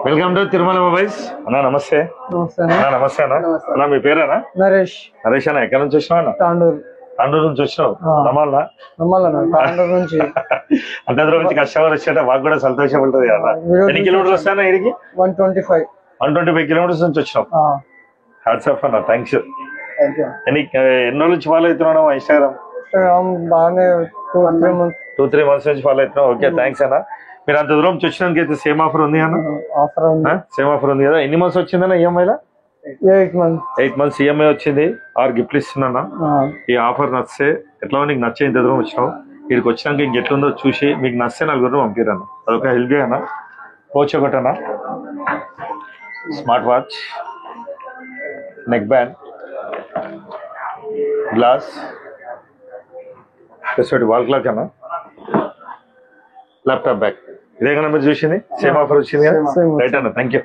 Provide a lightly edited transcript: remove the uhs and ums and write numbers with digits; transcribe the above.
Welcome to Tirumala mobiles అన్న. నమస్తే నమస్తే అన్న. మీ పేరేనా? నరేష్. నరేష్ అన్న, ఎక్కడి నుంచి వచ్చినావు? తాండూరు నుంచి వచ్చినావు. నమ్మాలనా? నుంచి అంత దూరం నుంచి కస్టమర్ వచ్చేట మాకు కూడా సంతోషం ఉంటుంది కదా. ఎన్ని కిలోమీటర్స్ వస్తాయన్నా ఇడికి? 125 కిలోమీటర్స్ నుంచి వచ్చినావు. హ్యాట్స్ ఆఫ్ అన్న, థ్యాంక్స్. ఎన్ని రోజుల నుంచి ఫాలో అవుతున్నావు ఇన్స్టాగ్రామ్? బాగానే 2-3 months నుంచి ఫాలో అవుతున్నావు. ఓకే, థ్యాంక్స్ అన్న. మీరు అంత దూరం వచ్చినానికి అయితే సేమ్ ఆఫర్ ఉంది అన్న? సేమ్ ఆఫర్ ఉంది కదా. ఎన్ని మంత్స్ వచ్చిందన్న ఈఎంఐలో? 8 months ఈఎంఐ వచ్చింది. 6 గిఫ్ట్లు ఇస్తున్నా. ఈ ఆఫర్ నచ్చితే ఎట్లా నీకు నచ్చే ఇంత దూరం వచ్చినావు, వీడికి వచ్చినాక ఇంకెట్లుందో చూసి మీకు నచ్చే 4 పంపిరన్న. అదొక హెల్ప్ అన్న. కోచ్ ఒకటన్నా, smart watch, neck band, glass, wall clock అన్న, ల్యాప్టాప్ బ్యాగ్. ఇదే కదా మీరు చూసింది? సేమ్ ఆఫర్ వచ్చింది కదా. రైట్ అన్న, థ్యాంక్ యూ.